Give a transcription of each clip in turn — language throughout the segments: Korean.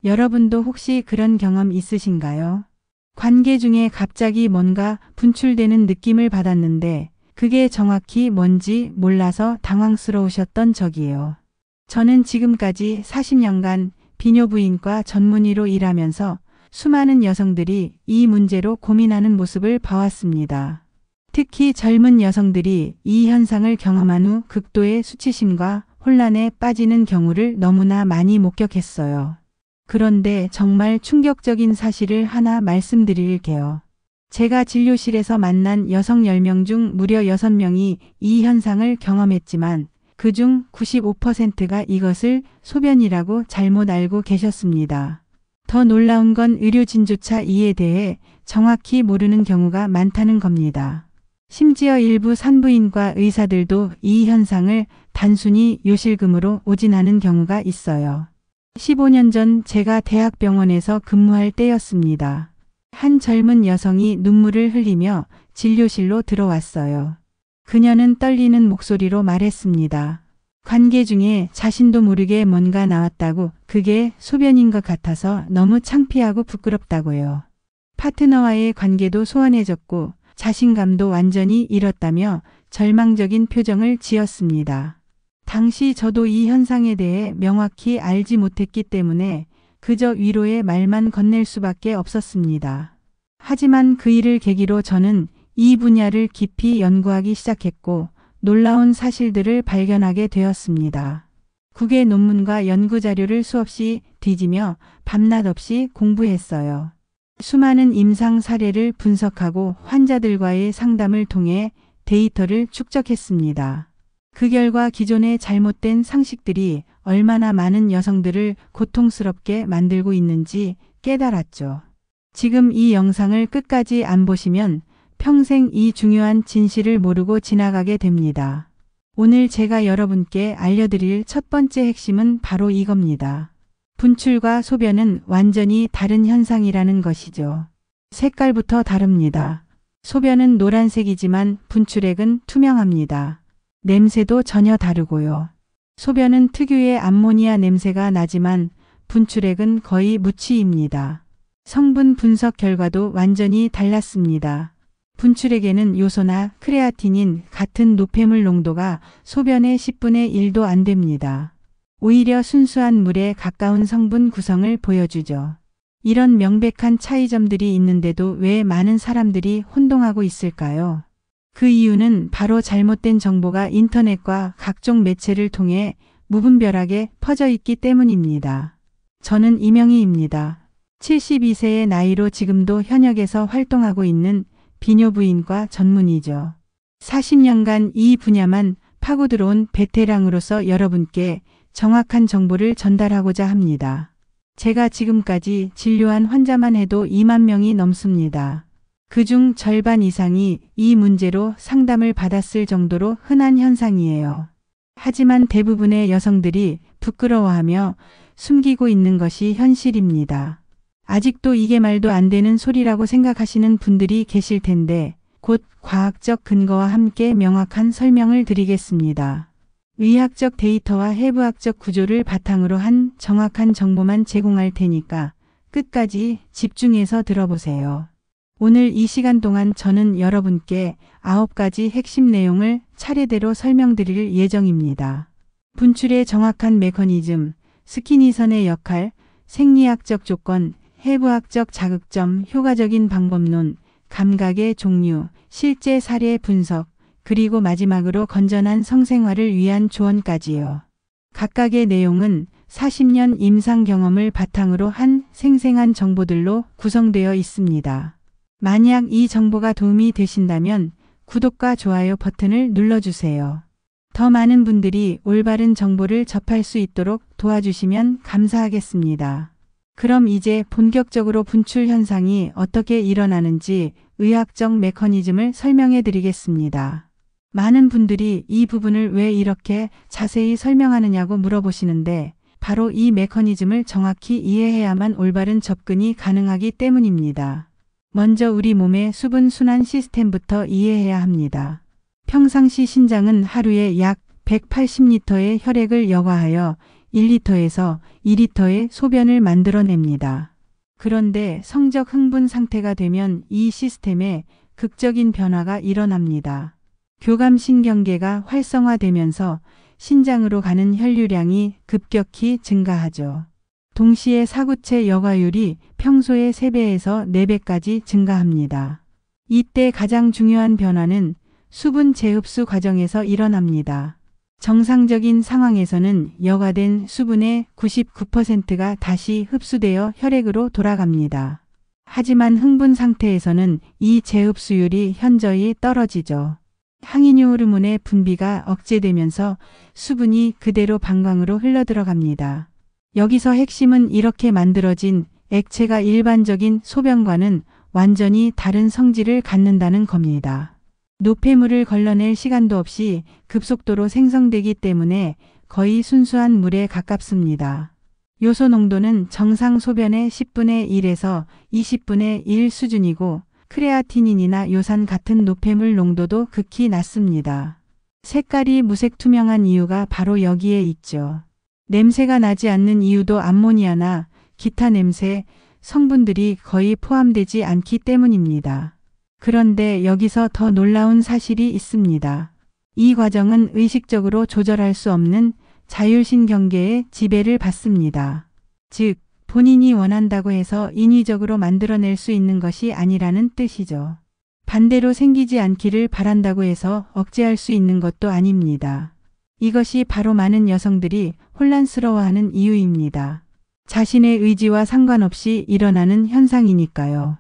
여러분도 혹시 그런 경험 있으신가요? 관계 중에 갑자기 뭔가 분출되는 느낌을 받았는데 그게 정확히 뭔지 몰라서 당황스러우셨던 적이에요. 저는 지금까지 40년간 비뇨부인과 전문의로 일하면서 수많은 여성들이 이 문제로 고민하는 모습을 봐왔습니다. 특히 젊은 여성들이 이 현상을 경험한 후 극도의 수치심과 혼란에 빠지는 경우를 너무나 많이 목격했어요. 그런데 정말 충격적인 사실을 하나 말씀드릴게요. 제가 진료실에서 만난 여성 10명 중 무려 6명이 이 현상을 경험했지만 그중 95%가 이것을 소변이라고 잘못 알고 계셨습니다. 더 놀라운 건 의료진조차 이에 대해 정확히 모르는 경우가 많다는 겁니다. 심지어 일부 산부인과 의사들도 이 현상을 단순히 요실금으로 오진하는 경우가 있어요. 15년 전 제가 대학병원에서 근무할 때였습니다. 한 젊은 여성이 눈물을 흘리며 진료실로 들어왔어요. 그녀는 떨리는 목소리로 말했습니다. 관계 중에 자신도 모르게 뭔가 나왔다고 그게 소변인 것 같아서 너무 창피하고 부끄럽다고요. 파트너와의 관계도 소원해졌고 자신감도 완전히 잃었다며 절망적인 표정을 지었습니다. 당시 저도 이 현상에 대해 명확히 알지 못했기 때문에 그저 위로의 말만 건넬 수밖에 없었습니다. 하지만 그 일을 계기로 저는 이 분야를 깊이 연구하기 시작했고 놀라운 사실들을 발견하게 되었습니다. 국외 논문과 연구 자료를 수없이 뒤지며 밤낮 없이 공부했어요. 수많은 임상 사례를 분석하고 환자들과의 상담을 통해 데이터를 축적했습니다. 그 결과 기존의 잘못된 상식들이 얼마나 많은 여성들을 고통스럽게 만들고 있는지 깨달았죠. 지금 이 영상을 끝까지 안 보시면 평생 이 중요한 진실을 모르고 지나가게 됩니다. 오늘 제가 여러분께 알려드릴 첫 번째 핵심은 바로 이겁니다. 분출과 소변은 완전히 다른 현상이라는 것이죠. 색깔부터 다릅니다. 소변은 노란색이지만 분출액은 투명합니다. 냄새도 전혀 다르고요. 소변은 특유의 암모니아 냄새가 나지만 분출액은 거의 무취입니다. 성분 분석 결과도 완전히 달랐습니다. 분출액에는 요소나 크레아틴인 같은 노폐물 농도가 소변의 10분의 1도 안 됩니다. 오히려 순수한 물에 가까운 성분 구성을 보여주죠. 이런 명백한 차이점들이 있는데도 왜 많은 사람들이 혼동하고 있을까요? 그 이유는 바로 잘못된 정보가 인터넷과 각종 매체를 통해 무분별하게 퍼져 있기 때문입니다. 저는 이명희입니다. 72세의 나이로 지금도 현역에서 활동하고 있는 비뇨부인과 전문의죠. 40년간 이 분야만 파고들어온 베테랑으로서 여러분께 정확한 정보를 전달하고자 합니다. 제가 지금까지 진료한 환자만 해도 2만 명이 넘습니다. 그중 절반 이상이 이 문제로 상담을 받았을 정도로 흔한 현상이에요. 하지만 대부분의 여성들이 부끄러워하며 숨기고 있는 것이 현실입니다. 아직도 이게 말도 안 되는 소리라고 생각하시는 분들이 계실 텐데 곧 과학적 근거와 함께 명확한 설명을 드리겠습니다. 의학적 데이터와 해부학적 구조를 바탕으로 한 정확한 정보만 제공할 테니까 끝까지 집중해서 들어보세요. 오늘 이 시간 동안 저는 여러분께 9가지 핵심 내용을 차례대로 설명드릴 예정입니다. 분출의 정확한 메커니즘, 스키니선의 역할, 생리학적 조건, 해부학적 자극점, 효과적인 방법론, 감각의 종류, 실제 사례 분석, 그리고 마지막으로 건전한 성생활을 위한 조언까지요. 각각의 내용은 40년 임상 경험을 바탕으로 한 생생한 정보들로 구성되어 있습니다. 만약 이 정보가 도움이 되신다면 구독과 좋아요 버튼을 눌러주세요. 더 많은 분들이 올바른 정보를 접할 수 있도록 도와주시면 감사하겠습니다. 그럼 이제 본격적으로 분출 현상이 어떻게 일어나는지 의학적 메커니즘을 설명해 드리겠습니다. 많은 분들이 이 부분을 왜 이렇게 자세히 설명하느냐고 물어보시는데 바로 이 메커니즘을 정확히 이해해야만 올바른 접근이 가능하기 때문입니다. 먼저 우리 몸의 수분 순환 시스템부터 이해해야 합니다. 평상시 신장은 하루에 약 180리터의 혈액을 여과하여 1리터에서 2리터의 소변을 만들어냅니다. 그런데 성적 흥분 상태가 되면 이 시스템에 극적인 변화가 일어납니다. 교감신경계가 활성화되면서 신장으로 가는 혈류량이 급격히 증가하죠. 동시에 사구체 여과율이 평소의 3배에서 4배까지 증가합니다. 이때 가장 중요한 변화는 수분 재흡수 과정에서 일어납니다. 정상적인 상황에서는 여과된 수분의 99%가 다시 흡수되어 혈액으로 돌아갑니다. 하지만 흥분 상태에서는 이 재흡수율이 현저히 떨어지죠. 항인유 호르몬의 분비가 억제되면서 수분이 그대로 방광으로 흘러들어갑니다. 여기서 핵심은 이렇게 만들어진 액체가 일반적인 소변과는 완전히 다른 성질을 갖는다는 겁니다. 노폐물을 걸러낼 시간도 없이 급속도로 생성되기 때문에 거의 순수한 물에 가깝습니다. 요소 농도는 정상 소변의 10분의 1에서 20분의 1 수준이고 크레아티닌이나 요산 같은 노폐물 농도도 극히 낮습니다. 색깔이 무색 투명한 이유가 바로 여기에 있죠. 냄새가 나지 않는 이유도 암모니아나 기타 냄새 성분들이 거의 포함되지 않기 때문입니다. 그런데 여기서 더 놀라운 사실이 있습니다. 이 과정은 의식적으로 조절할 수 없는 자율신경계의 지배를 받습니다. 즉, 본인이 원한다고 해서 인위적으로 만들어낼 수 있는 것이 아니라는 뜻이죠. 반대로 생기지 않기를 바란다고 해서 억제할 수 있는 것도 아닙니다. 이것이 바로 많은 여성들이 혼란스러워하는 이유입니다. 자신의 의지와 상관없이 일어나는 현상이니까요.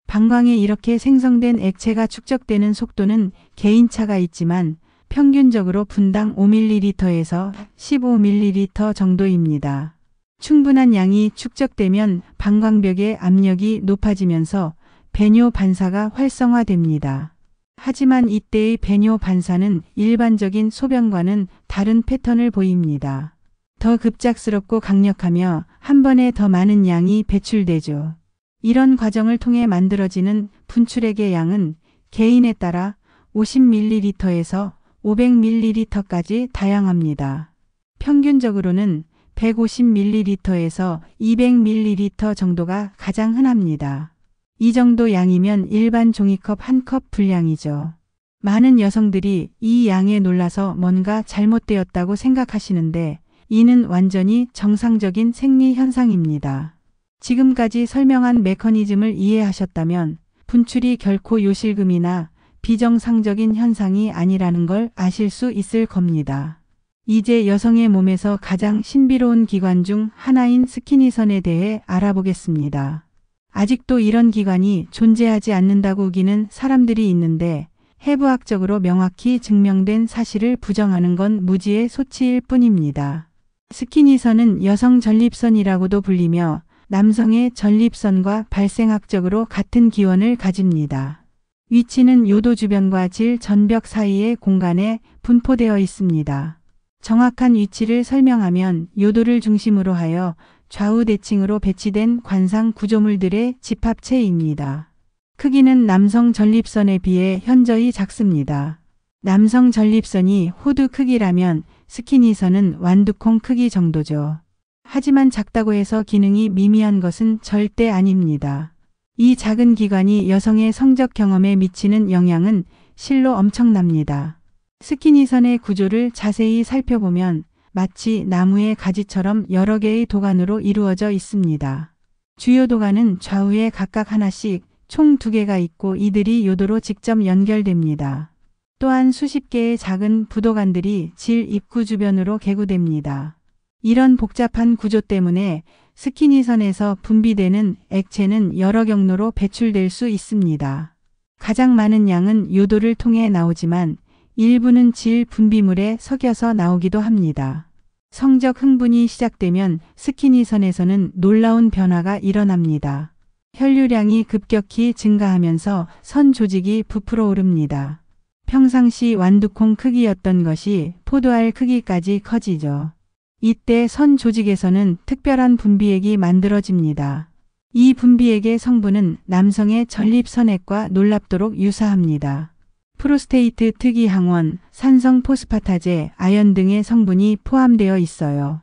방광에 이렇게 생성된 액체가 축적되는 속도는 개인차가 있지만 평균적으로 분당 5ml에서 15ml 정도입니다. 충분한 양이 축적되면 방광벽의 압력이 높아지면서 배뇨 반사가 활성화됩니다. 하지만 이때의 배뇨 반사는 일반적인 소변과는 다른 패턴을 보입니다. 더 급작스럽고 강력하며 한 번에 더 많은 양이 배출되죠. 이런 과정을 통해 만들어지는 분출액의 양은 개인에 따라 50ml에서 500ml까지 다양합니다. 평균적으로는 150ml에서 200ml 정도가 가장 흔합니다. 이 정도 양이면 일반 종이컵 한 컵 분량이죠. 많은 여성들이 이 양에 놀라서 뭔가 잘못되었다고 생각하시는데 이는 완전히 정상적인 생리 현상입니다. 지금까지 설명한 메커니즘을 이해하셨다면 분출이 결코 요실금이나 비정상적인 현상이 아니라는 걸 아실 수 있을 겁니다. 이제 여성의 몸에서 가장 신비로운 기관 중 하나인 스키니선에 대해 알아보겠습니다. 아직도 이런 기관이 존재하지 않는다고 우기는 사람들이 있는데 해부학적으로 명확히 증명된 사실을 부정하는 건 무지의 소치일 뿐입니다. 스키니선은 여성 전립선이라고도 불리며 남성의 전립선과 발생학적으로 같은 기원을 가집니다. 위치는 요도 주변과 질 전벽 사이의 공간에 분포되어 있습니다. 정확한 위치를 설명하면 요도를 중심으로 하여 좌우 대칭으로 배치된 관상 구조물들의 집합체입니다. 크기는 남성 전립선에 비해 현저히 작습니다. 남성 전립선이 호두 크기라면 스키니선은 완두콩 크기 정도죠. 하지만 작다고 해서 기능이 미미한 것은 절대 아닙니다. 이 작은 기관이 여성의 성적 경험에 미치는 영향은 실로 엄청납니다. 스키니선의 구조를 자세히 살펴보면 마치 나무의 가지처럼 여러 개의 도관으로 이루어져 있습니다. 주요 도관은 좌우에 각각 하나씩 총 2개가 있고 이들이 요도로 직접 연결됩니다. 또한 수십 개의 작은 부도관들이 질 입구 주변으로 개구됩니다. 이런 복잡한 구조 때문에 스키니선에서 분비되는 액체는 여러 경로로 배출될 수 있습니다. 가장 많은 양은 요도를 통해 나오지만 일부는 질 분비물에 섞여서 나오기도 합니다. 성적 흥분이 시작되면 스키니선에서는 놀라운 변화가 일어납니다. 혈류량이 급격히 증가하면서 선 조직이 부풀어 오릅니다. 평상시 완두콩 크기였던 것이 포도알 크기까지 커지죠. 이때 선 조직에서는 특별한 분비액이 만들어집니다. 이 분비액의 성분은 남성의 전립선액과 놀랍도록 유사합니다. 프로스테이트 특이 항원, 산성 포스파타제, 아연 등의 성분이 포함되어 있어요.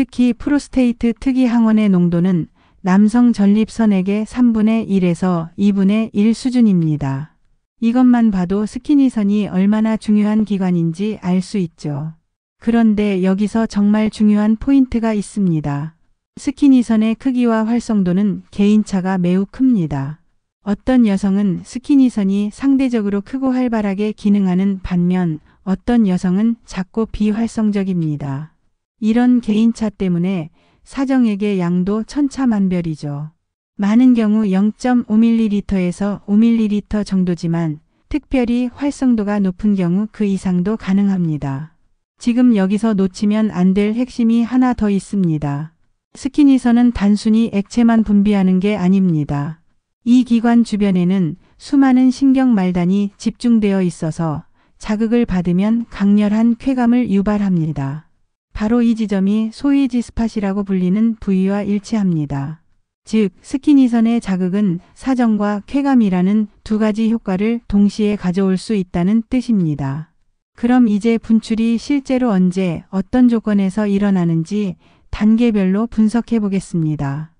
특히 프로스테이트 특이 항원의 농도는 남성 전립선액의 3분의 1에서 2분의 1 수준입니다. 이것만 봐도 스키니선이 얼마나 중요한 기관인지 알 수 있죠. 그런데 여기서 정말 중요한 포인트가 있습니다. 스키니선의 크기와 활성도는 개인차가 매우 큽니다. 어떤 여성은 스키니선이 상대적으로 크고 활발하게 기능하는 반면 어떤 여성은 작고 비활성적입니다. 이런 개인차 때문에 사정액의 양도 천차만별이죠. 많은 경우 0.5ml에서 5ml 정도지만 특별히 활성도가 높은 경우 그 이상도 가능합니다. 지금 여기서 놓치면 안 될 핵심이 하나 더 있습니다. 스키니선은 단순히 액체만 분비하는 게 아닙니다. 이 기관 주변에는 수많은 신경 말단이 집중되어 있어서 자극을 받으면 강렬한 쾌감을 유발합니다. 바로 이 지점이 소위 G스팟이라고 불리는 부위와 일치합니다. 즉, 스키니선의 자극은 사정과 쾌감이라는 두 가지 효과를 동시에 가져올 수 있다는 뜻입니다. 그럼 이제 분출이 실제로 언제 어떤 조건에서 일어나는지 단계별로 분석해 보겠습니다.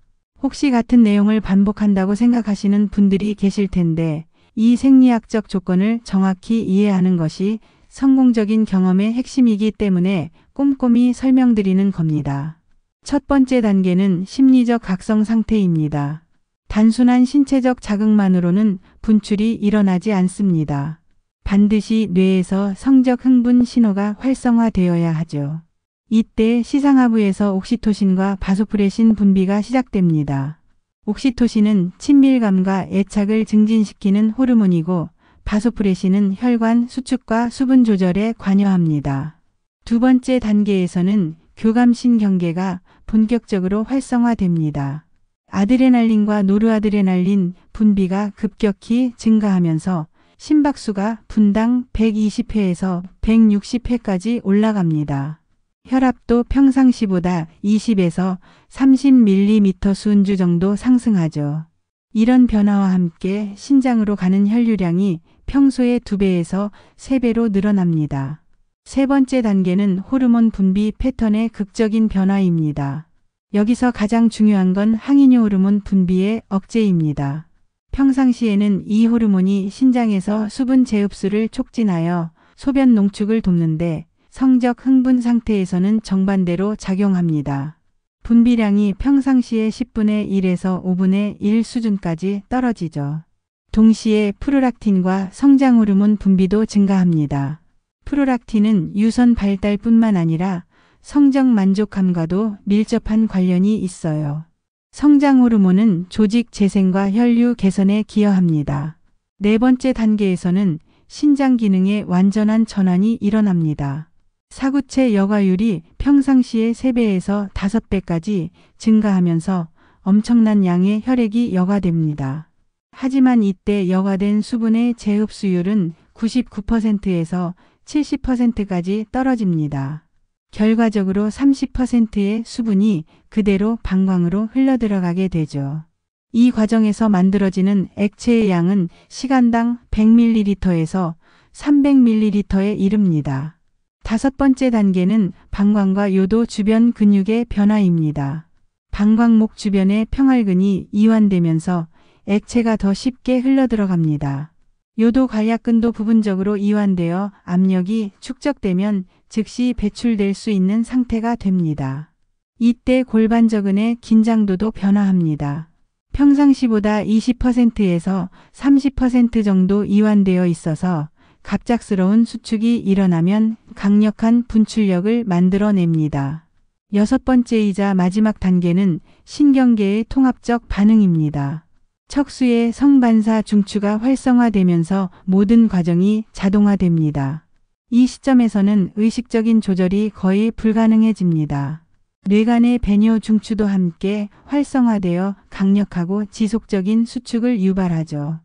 혹시 같은 내용을 반복한다고 생각하시는 분들이 계실 텐데 이 생리학적 조건을 정확히 이해하는 것이 성공적인 경험의 핵심이기 때문에 꼼꼼히 설명드리는 겁니다. 첫 번째 단계는 심리적 각성 상태입니다. 단순한 신체적 자극만으로는 분출이 일어나지 않습니다. 반드시 뇌에서 성적 흥분 신호가 활성화되어야 하죠. 이때 시상하부에서 옥시토신과 바소프레신 분비가 시작됩니다. 옥시토신은 친밀감과 애착을 증진시키는 호르몬이고 바소프레신은 혈관 수축과 수분 조절에 관여합니다. 두 번째 단계에서는 교감신경계가 본격적으로 활성화됩니다. 아드레날린과 노르아드레날린 분비가 급격히 증가하면서 심박수가 분당 120회에서 160회까지 올라갑니다. 혈압도 평상시보다 20에서 30mm 순주 정도 상승하죠. 이런 변화와 함께 신장으로 가는 혈류량이 평소의 2배에서 3배로 늘어납니다. 세 번째 단계는 호르몬 분비 패턴의 극적인 변화입니다. 여기서 가장 중요한 건 항이뇨 호르몬 분비의 억제입니다. 평상시에는 이 호르몬이 신장에서 수분 재흡수를 촉진하여 소변 농축을 돕는데 성적 흥분 상태에서는 정반대로 작용합니다. 분비량이 평상시의 10분의 1에서 5분의 1 수준까지 떨어지죠. 동시에 프롤락틴과 성장 호르몬 분비도 증가합니다. 프롤락틴은 유선 발달뿐만 아니라 성적 만족감과도 밀접한 관련이 있어요. 성장 호르몬은 조직 재생과 혈류 개선에 기여합니다. 네 번째 단계에서는 신장 기능의 완전한 전환이 일어납니다. 사구체 여과율이 평상시의 3배에서 5배까지 증가하면서 엄청난 양의 혈액이 여과됩니다. 하지만 이때 여과된 수분의 재흡수율은 99%에서 70%까지 떨어집니다. 결과적으로 30%의 수분이 그대로 방광으로 흘러들어가게 되죠. 이 과정에서 만들어지는 액체의 양은 시간당 100ml에서 300ml에 이릅니다. 다섯 번째 단계는 방광과 요도 주변 근육의 변화입니다. 방광목 주변의 평활근이 이완되면서 액체가 더 쉽게 흘러들어갑니다. 요도 관략근도 부분적으로 이완되어 압력이 축적되면 즉시 배출될 수 있는 상태가 됩니다. 이때 골반저근의 긴장도도 변화합니다. 평상시보다 20%에서 30% 정도 이완되어 있어서 갑작스러운 수축이 일어나면 강력한 분출력을 만들어냅니다. 여섯 번째이자 마지막 단계는 신경계의 통합적 반응입니다. 척수의 성반사 중추가 활성화되면서 모든 과정이 자동화됩니다. 이 시점에서는 의식적인 조절이 거의 불가능해집니다. 뇌간의 배뇨 중추도 함께 활성화되어 강력하고 지속적인 수축을 유발하죠.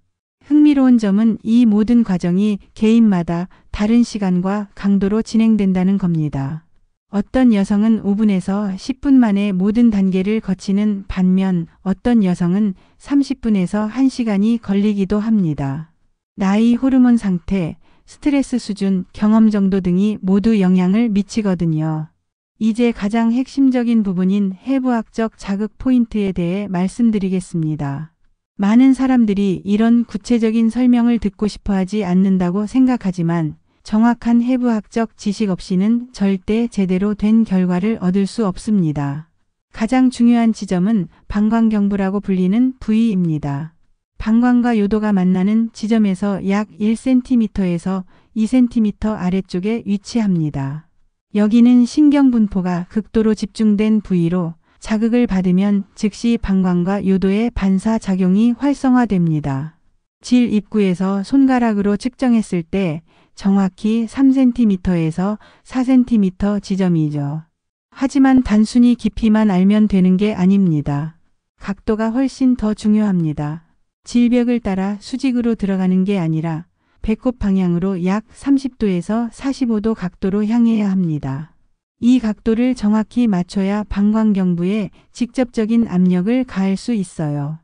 흥미로운 점은 이 모든 과정이 개인마다 다른 시간과 강도로 진행된다는 겁니다. 어떤 여성은 5분에서 10분 만에 모든 단계를 거치는 반면 어떤 여성은 30분에서 1시간이 걸리기도 합니다. 나이, 호르몬 상태, 스트레스 수준, 경험 정도 등이 모두 영향을 미치거든요. 이제 가장 핵심적인 부분인 해부학적 자극 포인트에 대해 말씀드리겠습니다. 많은 사람들이 이런 구체적인 설명을 듣고 싶어 하지 않는다고 생각하지만 정확한 해부학적 지식 없이는 절대 제대로 된 결과를 얻을 수 없습니다. 가장 중요한 지점은 방광경부라고 불리는 부위입니다. 방광과 요도가 만나는 지점에서 약 1cm에서 2cm 아래쪽에 위치합니다. 여기는 신경분포가 극도로 집중된 부위로 자극을 받으면 즉시 방광과 요도의 반사작용이 활성화됩니다. 질 입구에서 손가락으로 측정했을 때 정확히 3cm에서 4cm 지점이죠. 하지만 단순히 깊이만 알면 되는 게 아닙니다. 각도가 훨씬 더 중요합니다. 질벽을 따라 수직으로 들어가는 게 아니라 배꼽 방향으로 약 30도에서 45도 각도로 향해야 합니다. 이 각도를 정확히 맞춰야 방광경부에 직접적인 압력을 가할 수 있어요.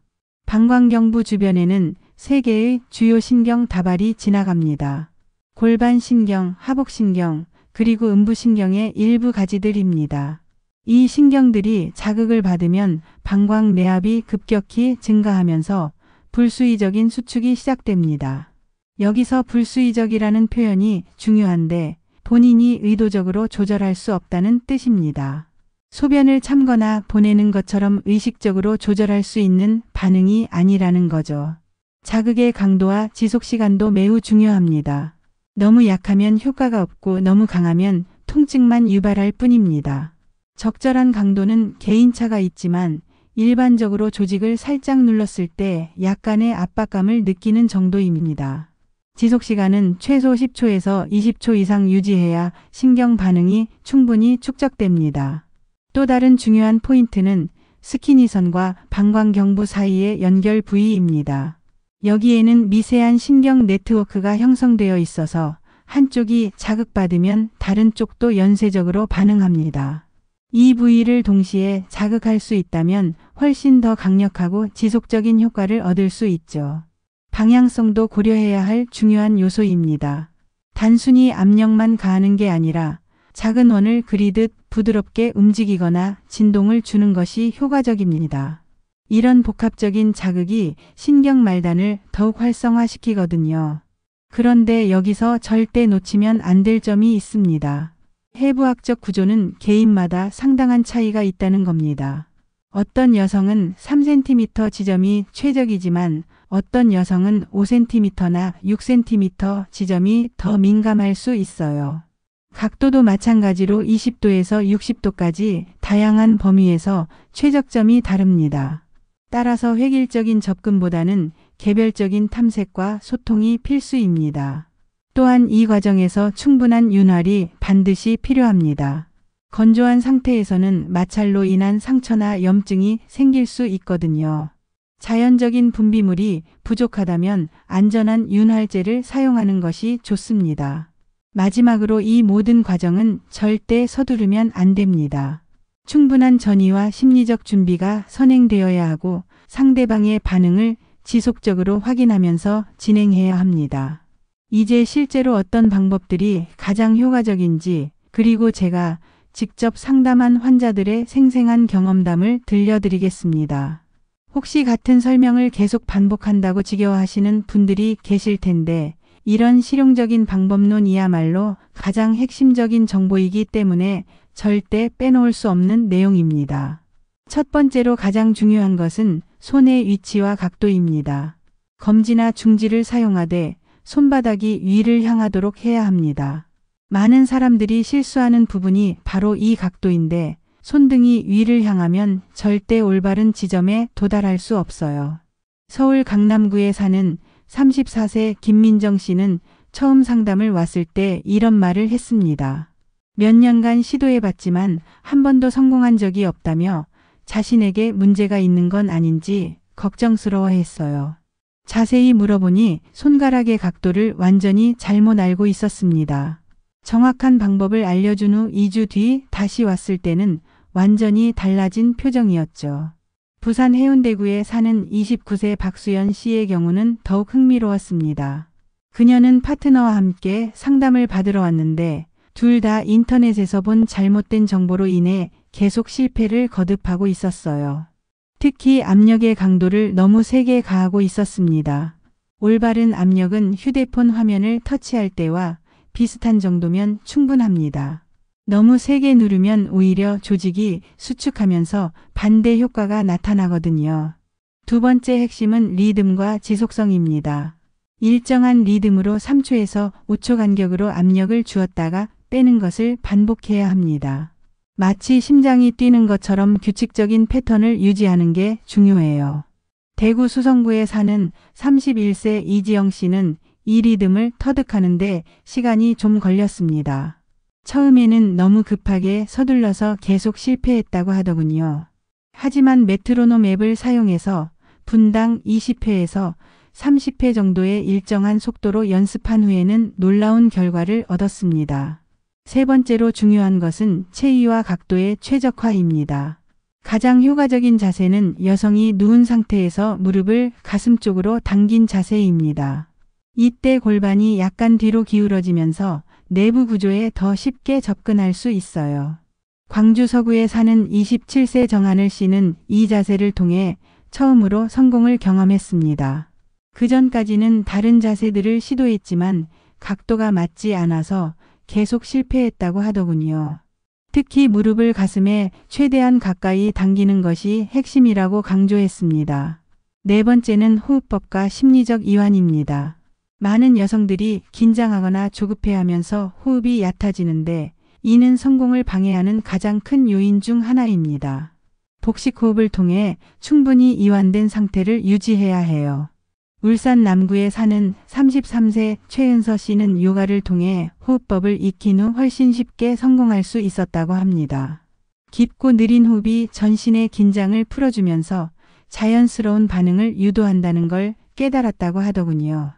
방광경부 주변에는 3개의 주요 신경 다발이 지나갑니다. 골반신경, 하복신경, 그리고 음부신경의 일부 가지들입니다. 이 신경들이 자극을 받으면 방광 내압이 급격히 증가하면서 불수의적인 수축이 시작됩니다. 여기서 불수의적이라는 표현이 중요한데 본인이 의도적으로 조절할 수 없다는 뜻입니다. 소변을 참거나 보내는 것처럼 의식적으로 조절할 수 있는 반응이 아니라는 거죠. 자극의 강도와 지속시간도 매우 중요합니다. 너무 약하면 효과가 없고 너무 강하면 통증만 유발할 뿐입니다. 적절한 강도는 개인차가 있지만 일반적으로 조직을 살짝 눌렀을 때 약간의 압박감을 느끼는 정도입니다. 지속시간은 최소 10초에서 20초 이상 유지해야 신경 반응이 충분히 축적됩니다. 또 다른 중요한 포인트는 스키니선과 방광경부 사이의 연결 부위입니다. 여기에는 미세한 신경 네트워크가 형성되어 있어서 한쪽이 자극받으면 다른 쪽도 연쇄적으로 반응합니다. 이 부위를 동시에 자극할 수 있다면 훨씬 더 강력하고 지속적인 효과를 얻을 수 있죠. 방향성도 고려해야 할 중요한 요소입니다. 단순히 압력만 가하는 게 아니라 작은 원을 그리듯 부드럽게 움직이거나 진동을 주는 것이 효과적입니다. 이런 복합적인 자극이 신경 말단을 더욱 활성화시키거든요. 그런데 여기서 절대 놓치면 안 될 점이 있습니다. 해부학적 구조는 개인마다 상당한 차이가 있다는 겁니다. 어떤 여성은 3cm 지점이 최적이지만 어떤 여성은 5cm나 6cm 지점이 더 민감할 수 있어요. 각도도 마찬가지로 20도에서 60도까지 다양한 범위에서 최적점이 다릅니다. 따라서 획일적인 접근보다는 개별적인 탐색과 소통이 필수입니다. 또한 이 과정에서 충분한 윤활이 반드시 필요합니다. 건조한 상태에서는 마찰로 인한 상처나 염증이 생길 수 있거든요. 자연적인 분비물이 부족하다면 안전한 윤활제를 사용하는 것이 좋습니다. 마지막으로 이 모든 과정은 절대 서두르면 안 됩니다. 충분한 전이와 심리적 준비가 선행되어야 하고 상대방의 반응을 지속적으로 확인하면서 진행해야 합니다. 이제 실제로 어떤 방법들이 가장 효과적인지 그리고 제가 직접 상담한 환자들의 생생한 경험담을 들려드리겠습니다. 혹시 같은 설명을 계속 반복한다고 지겨워하시는 분들이 계실 텐데 이런 실용적인 방법론이야말로 가장 핵심적인 정보이기 때문에 절대 빼놓을 수 없는 내용입니다. 첫 번째로 가장 중요한 것은 손의 위치와 각도입니다. 검지나 중지를 사용하되 손바닥이 위를 향하도록 해야 합니다. 많은 사람들이 실수하는 부분이 바로 이 각도인데 손등이 위를 향하면 절대 올바른 지점에 도달할 수 없어요. 서울 강남구에 사는 34세 김민정 씨는 처음 상담을 왔을 때 이런 말을 했습니다. 몇 년간 시도해봤지만 한 번도 성공한 적이 없다며 자신에게 문제가 있는 건 아닌지 걱정스러워했어요. 자세히 물어보니 손가락의 각도를 완전히 잘못 알고 있었습니다. 정확한 방법을 알려준 후 2주 뒤 다시 왔을 때는 완전히 달라진 표정이었죠. 부산 해운대구에 사는 29세 박수연 씨의 경우는 더욱 흥미로웠습니다. 그녀는 파트너와 함께 상담을 받으러 왔는데 둘 다 인터넷에서 본 잘못된 정보로 인해 계속 실패를 거듭하고 있었어요. 특히 압력의 강도를 너무 세게 가하고 있었습니다. 올바른 압력은 휴대폰 화면을 터치할 때와 비슷한 정도면 충분합니다. 너무 세게 누르면 오히려 조직이 수축하면서 반대 효과가 나타나거든요. 두 번째 핵심은 리듬과 지속성입니다. 일정한 리듬으로 3초에서 5초 간격으로 압력을 주었다가 빼는 것을 반복해야 합니다. 마치 심장이 뛰는 것처럼 규칙적인 패턴을 유지하는 게 중요해요. 대구 수성구에 사는 31세 이지영 씨는 이 리듬을 터득하는데 시간이 좀 걸렸습니다. 처음에는 너무 급하게 서둘러서 계속 실패했다고 하더군요. 하지만 메트로놈 앱을 사용해서 분당 20회에서 30회 정도의 일정한 속도로 연습한 후에는 놀라운 결과를 얻었습니다. 세 번째로 중요한 것은 체위와 각도의 최적화입니다. 가장 효과적인 자세는 여성이 누운 상태에서 무릎을 가슴 쪽으로 당긴 자세입니다. 이때 골반이 약간 뒤로 기울어지면서 내부 구조에 더 쉽게 접근할 수 있어요. 광주 서구에 사는 27세 정하늘 씨는 이 자세를 통해 처음으로 성공을 경험했습니다. 그전까지는 다른 자세들을 시도했지만 각도가 맞지 않아서 계속 실패했다고 하더군요. 특히 무릎을 가슴에 최대한 가까이 당기는 것이 핵심이라고 강조했습니다. 네 번째는 호흡법과 심리적 이완입니다. 많은 여성들이 긴장하거나 조급해하면서 호흡이 얕아지는데 이는 성공을 방해하는 가장 큰 요인 중 하나입니다. 복식 호흡을 통해 충분히 이완된 상태를 유지해야 해요. 울산 남구에 사는 33세 최은서 씨는 요가를 통해 호흡법을 익힌 후 훨씬 쉽게 성공할 수 있었다고 합니다. 깊고 느린 호흡이 전신의 긴장을 풀어주면서 자연스러운 반응을 유도한다는 걸 깨달았다고 하더군요.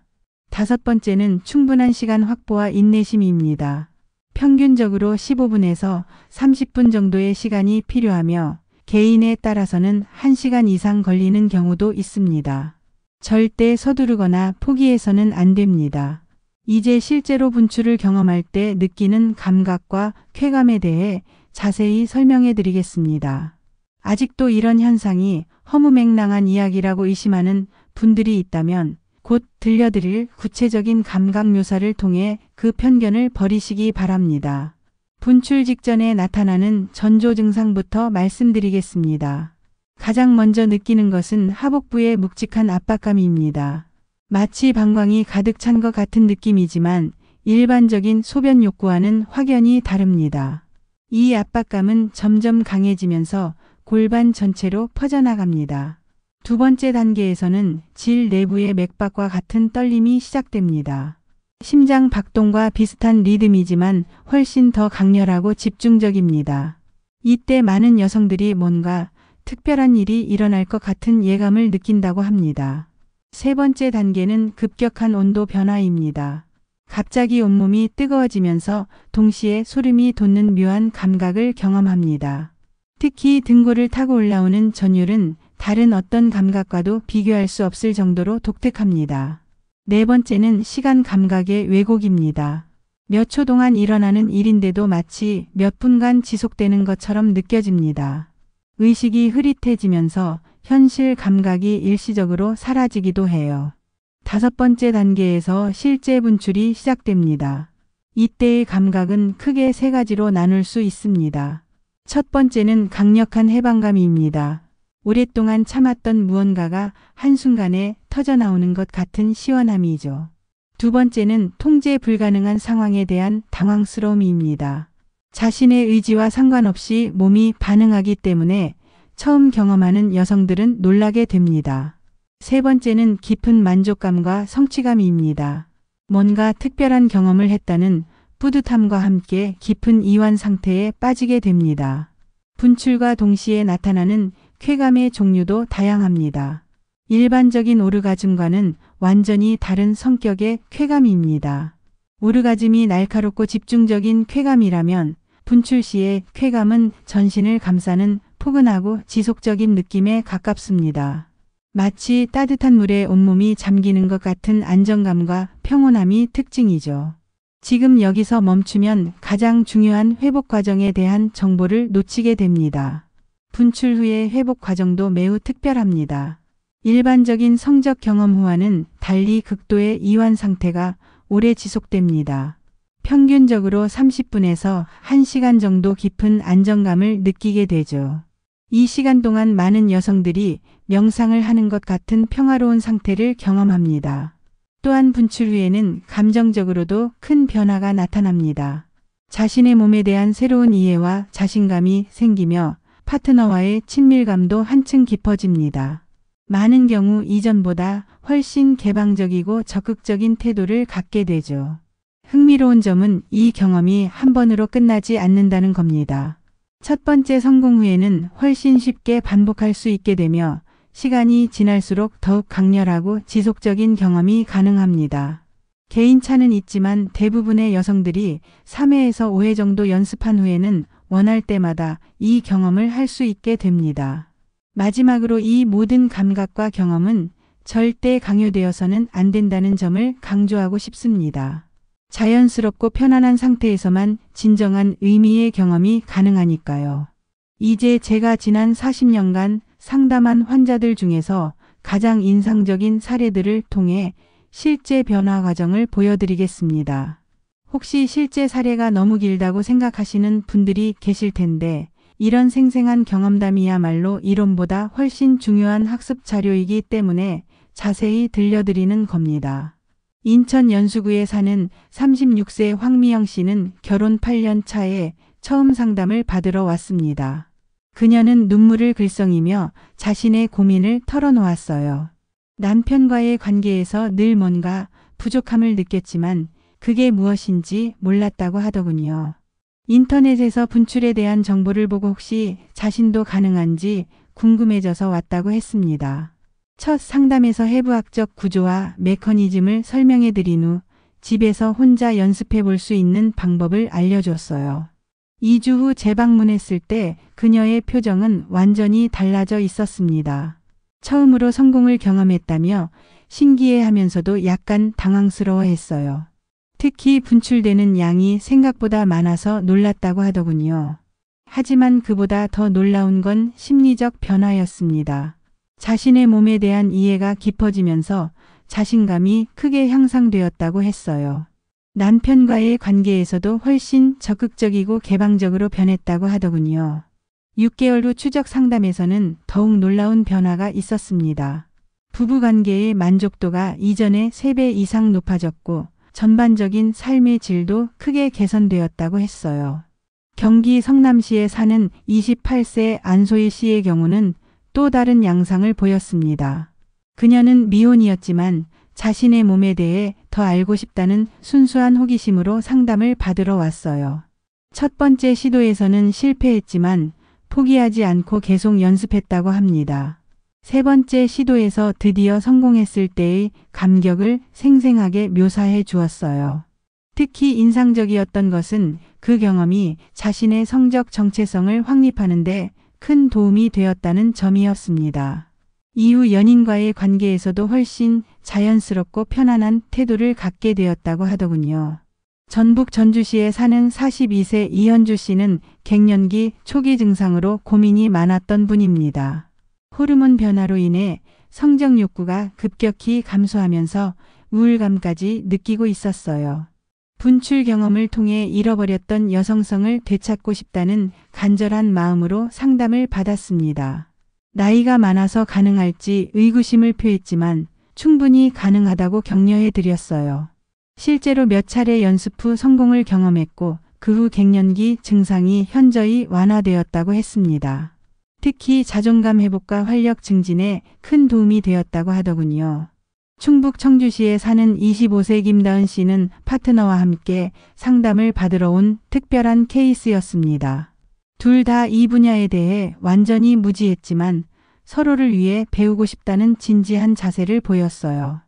다섯 번째는 충분한 시간 확보와 인내심입니다. 평균적으로 15분에서 30분 정도의 시간이 필요하며 개인에 따라서는 1시간 이상 걸리는 경우도 있습니다. 절대 서두르거나 포기해서는 안 됩니다. 이제 실제로 분출을 경험할 때 느끼는 감각과 쾌감에 대해 자세히 설명해 드리겠습니다. 아직도 이런 현상이 허무맹랑한 이야기라고 의심하는 분들이 있다면 곧 들려드릴 구체적인 감각 묘사를 통해 그 편견을 버리시기 바랍니다. 분출 직전에 나타나는 전조 증상부터 말씀드리겠습니다. 가장 먼저 느끼는 것은 하복부의 묵직한 압박감입니다. 마치 방광이 가득 찬 것 같은 느낌이지만 일반적인 소변 욕구와는 확연히 다릅니다. 이 압박감은 점점 강해지면서 골반 전체로 퍼져나갑니다. 두 번째 단계에서는 질 내부의 맥박과 같은 떨림이 시작됩니다. 심장 박동과 비슷한 리듬이지만 훨씬 더 강렬하고 집중적입니다. 이때 많은 여성들이 뭔가 특별한 일이 일어날 것 같은 예감을 느낀다고 합니다. 세 번째 단계는 급격한 온도 변화입니다. 갑자기 온몸이 뜨거워지면서 동시에 소름이 돋는 묘한 감각을 경험합니다. 특히 등골을 타고 올라오는 전율은 다른 어떤 감각과도 비교할 수 없을 정도로 독특합니다. 네 번째는 시간 감각의 왜곡입니다. 몇 초 동안 일어나는 일인데도 마치 몇 분간 지속되는 것처럼 느껴집니다. 의식이 흐릿해지면서 현실 감각이 일시적으로 사라지기도 해요. 다섯 번째 단계에서 실제 분출이 시작됩니다. 이때의 감각은 크게 세 가지로 나눌 수 있습니다. 첫 번째는 강력한 해방감입니다. 오랫동안 참았던 무언가가 한순간에 터져나오는 것 같은 시원함이죠. 두 번째는 통제 불가능한 상황에 대한 당황스러움입니다. 자신의 의지와 상관없이 몸이 반응하기 때문에 처음 경험하는 여성들은 놀라게 됩니다. 세 번째는 깊은 만족감과 성취감입니다. 뭔가 특별한 경험을 했다는 뿌듯함과 함께 깊은 이완 상태에 빠지게 됩니다. 분출과 동시에 나타나는 쾌감의 종류도 다양합니다. 일반적인 오르가즘과는 완전히 다른 성격의 쾌감입니다. 오르가즘이 날카롭고 집중적인 쾌감이라면 분출 시의 쾌감은 전신을 감싸는 포근하고 지속적인 느낌에 가깝습니다. 마치 따뜻한 물에 온몸이 잠기는 것 같은 안정감과 평온함이 특징이죠. 지금 여기서 멈추면 가장 중요한 회복 과정에 대한 정보를 놓치게 됩니다. 분출 후의 회복 과정도 매우 특별합니다. 일반적인 성적 경험 후와는 달리 극도의 이완 상태가 오래 지속됩니다. 평균적으로 30분에서 1시간 정도 깊은 안정감을 느끼게 되죠. 이 시간 동안 많은 여성들이 명상을 하는 것 같은 평화로운 상태를 경험합니다. 또한 분출 후에는 감정적으로도 큰 변화가 나타납니다. 자신의 몸에 대한 새로운 이해와 자신감이 생기며 파트너와의 친밀감도 한층 깊어집니다. 많은 경우 이전보다 훨씬 개방적이고 적극적인 태도를 갖게 되죠. 흥미로운 점은 이 경험이 한 번으로 끝나지 않는다는 겁니다. 첫 번째 성공 후에는 훨씬 쉽게 반복할 수 있게 되며 시간이 지날수록 더욱 강렬하고 지속적인 경험이 가능합니다. 개인차는 있지만 대부분의 여성들이 3회에서 5회 정도 연습한 후에는 원할 때마다 이 경험을 할 수 있게 됩니다. 마지막으로 이 모든 감각과 경험은 절대 강요되어서는 안 된다는 점을 강조하고 싶습니다. 자연스럽고 편안한 상태에서만 진정한 의미의 경험이 가능하니까요. 이제 제가 지난 40년간 상담한 환자들 중에서 가장 인상적인 사례들을 통해 실제 변화 과정을 보여드리겠습니다. 혹시 실제 사례가 너무 길다고 생각하시는 분들이 계실 텐데 이런 생생한 경험담이야말로 이론보다 훨씬 중요한 학습 자료이기 때문에 자세히 들려드리는 겁니다. 인천 연수구에 사는 36세 황미영 씨는 결혼 8년 차에 처음 상담을 받으러 왔습니다. 그녀는 눈물을 글썽이며 자신의 고민을 털어놓았어요. 남편과의 관계에서 늘 뭔가 부족함을 느꼈지만 그게 무엇인지 몰랐다고 하더군요. 인터넷에서 분출에 대한 정보를 보고 혹시 자신도 가능한지 궁금해져서 왔다고 했습니다. 첫 상담에서 해부학적 구조와 메커니즘을 설명해 드린 후 집에서 혼자 연습해 볼 수 있는 방법을 알려줬어요. 2주 후 재방문했을 때 그녀의 표정은 완전히 달라져 있었습니다. 처음으로 성공을 경험했다며 신기해하면서도 약간 당황스러워했어요. 특히 분출되는 양이 생각보다 많아서 놀랐다고 하더군요. 하지만 그보다 더 놀라운 건 심리적 변화였습니다. 자신의 몸에 대한 이해가 깊어지면서 자신감이 크게 향상되었다고 했어요. 남편과의 관계에서도 훨씬 적극적이고 개방적으로 변했다고 하더군요. 6개월 후 추적 상담에서는 더욱 놀라운 변화가 있었습니다. 부부관계의 만족도가 이전의 3배 이상 높아졌고 전반적인 삶의 질도 크게 개선되었다고 했어요. 경기 성남시에 사는 28세 안소희 씨의 경우는 또 다른 양상을 보였습니다. 그녀는 미혼이었지만 자신의 몸에 대해 더 알고 싶다는 순수한 호기심으로 상담을 받으러 왔어요. 첫 번째 시도에서는 실패했지만 포기하지 않고 계속 연습했다고 합니다. 세 번째 시도에서 드디어 성공했을 때의 감격을 생생하게 묘사해 주었어요. 특히 인상적이었던 것은 그 경험이 자신의 성적 정체성을 확립하는 데 큰 도움이 되었다는 점이었습니다. 이후 연인과의 관계에서도 훨씬 자연스럽고 편안한 태도를 갖게 되었다고 하더군요. 전북 전주시에 사는 42세 이현주 씨는 갱년기 초기 증상으로 고민이 많았던 분입니다. 호르몬 변화로 인해 성적 욕구가 급격히 감소하면서 우울감까지 느끼고 있었어요. 분출 경험을 통해 잃어버렸던 여성성을 되찾고 싶다는 간절한 마음으로 상담을 받았습니다. 나이가 많아서 가능할지 의구심을 표했지만 충분히 가능하다고 격려해 드렸어요. 실제로 몇 차례 연습 후 성공을 경험했고 그 후 갱년기 증상이 현저히 완화되었다고 했습니다. 특히 자존감 회복과 활력 증진에 큰 도움이 되었다고 하더군요. 충북 청주시에 사는 25세 김다은 씨는 파트너와 함께 상담을 받으러 온 특별한 케이스였습니다. 둘 다 이 분야에 대해 완전히 무지했지만 서로를 위해 배우고 싶다는 진지한 자세를 보였어요.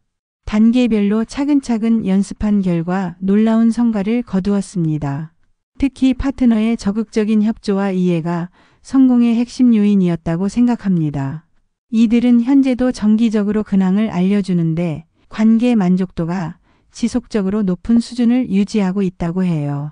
단계별로 차근차근 연습한 결과 놀라운 성과를 거두었습니다. 특히 파트너의 적극적인 협조와 이해가 성공의 핵심 요인이었다고 생각합니다. 이들은 현재도 정기적으로 근황을 알려주는데 관계 만족도가 지속적으로 높은 수준을 유지하고 있다고 해요.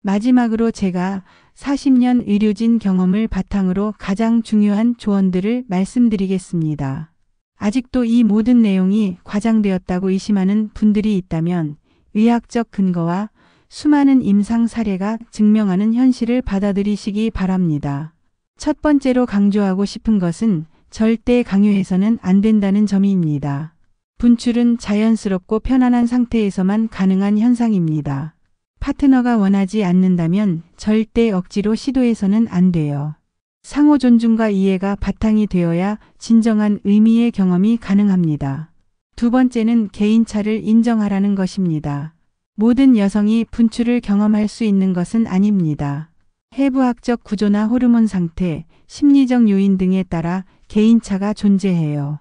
마지막으로 제가 40년 의료진 경험을 바탕으로 가장 중요한 조언들을 말씀드리겠습니다. 아직도 이 모든 내용이 과장되었다고 의심하는 분들이 있다면 의학적 근거와 수많은 임상 사례가 증명하는 현실을 받아들이시기 바랍니다. 첫 번째로 강조하고 싶은 것은 절대 강요해서는 안 된다는 점입니다. 분출은 자연스럽고 편안한 상태에서만 가능한 현상입니다. 파트너가 원하지 않는다면 절대 억지로 시도해서는 안 돼요. 상호 존중과 이해가 바탕이 되어야 진정한 의미의 경험이 가능합니다. 두 번째는 개인차를 인정하라는 것입니다. 모든 여성이 분출을 경험할 수 있는 것은 아닙니다. 해부학적 구조나 호르몬 상태, 심리적 요인 등에 따라 개인차가 존재해요.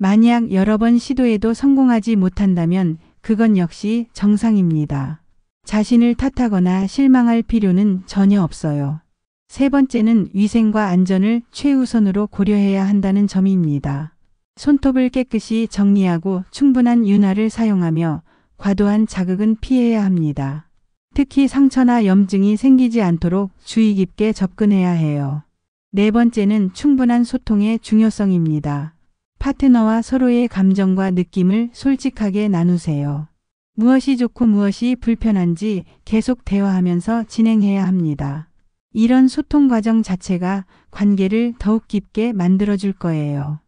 만약 여러 번 시도해도 성공하지 못한다면 그건 역시 정상입니다. 자신을 탓하거나 실망할 필요는 전혀 없어요. 세 번째는 위생과 안전을 최우선으로 고려해야 한다는 점입니다. 손톱을 깨끗이 정리하고 충분한 윤활을 사용하며 과도한 자극은 피해야 합니다. 특히 상처나 염증이 생기지 않도록 주의 깊게 접근해야 해요. 네 번째는 충분한 소통의 중요성입니다. 파트너와 서로의 감정과 느낌을 솔직하게 나누세요. 무엇이 좋고 무엇이 불편한지 계속 대화하면서 진행해야 합니다. 이런 소통 과정 자체가 관계를 더욱 깊게 만들어줄 거예요.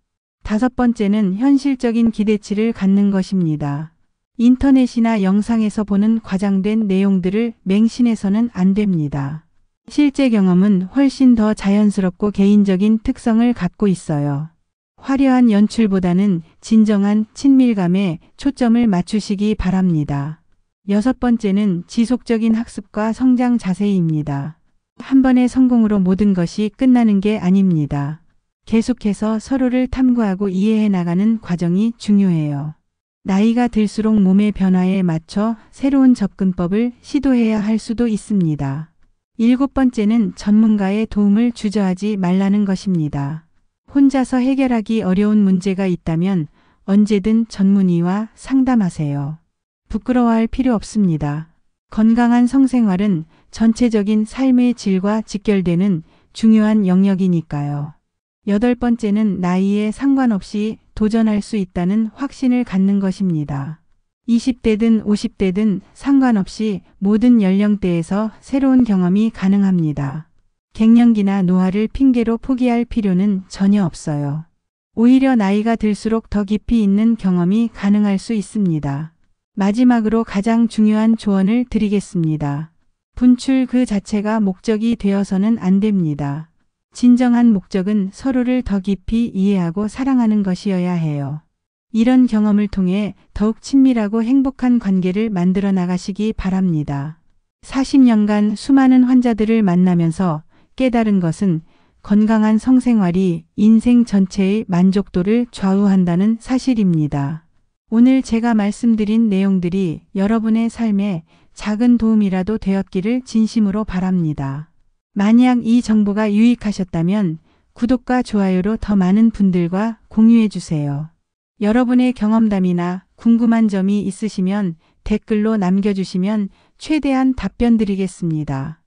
다섯 번째는 현실적인 기대치를 갖는 것입니다. 인터넷이나 영상에서 보는 과장된 내용들을 맹신해서는 안 됩니다. 실제 경험은 훨씬 더 자연스럽고 개인적인 특성을 갖고 있어요. 화려한 연출보다는 진정한 친밀감에 초점을 맞추시기 바랍니다. 여섯 번째는 지속적인 학습과 성장 자세입니다. 한 번의 성공으로 모든 것이 끝나는 게 아닙니다. 계속해서 서로를 탐구하고 이해해 나가는 과정이 중요해요. 나이가 들수록 몸의 변화에 맞춰 새로운 접근법을 시도해야 할 수도 있습니다. 일곱 번째는 전문가의 도움을 주저하지 말라는 것입니다. 혼자서 해결하기 어려운 문제가 있다면 언제든 전문의와 상담하세요. 부끄러워할 필요 없습니다. 건강한 성생활은 전체적인 삶의 질과 직결되는 중요한 영역이니까요. 여덟 번째는 나이에 상관없이 도전할 수 있다는 확신을 갖는 것입니다. 20대든 50대든 상관없이 모든 연령대에서 새로운 경험이 가능합니다. 갱년기나 노화를 핑계로 포기할 필요는 전혀 없어요. 오히려 나이가 들수록 더 깊이 있는 경험이 가능할 수 있습니다. 마지막으로 가장 중요한 조언을 드리겠습니다. 분출 그 자체가 목적이 되어서는 안 됩니다. 진정한 목적은 서로를 더 깊이 이해하고 사랑하는 것이어야 해요. 이런 경험을 통해 더욱 친밀하고 행복한 관계를 만들어 나가시기 바랍니다. 40년간 수많은 환자들을 만나면서 깨달은 것은 건강한 성생활이 인생 전체의 만족도를 좌우한다는 사실입니다. 오늘 제가 말씀드린 내용들이 여러분의 삶에 작은 도움이라도 되었기를 진심으로 바랍니다. 만약 이 정보가 유익하셨다면 구독과 좋아요로 더 많은 분들과 공유해 주세요. 여러분의 경험담이나 궁금한 점이 있으시면 댓글로 남겨주시면 최대한 답변 드리겠습니다.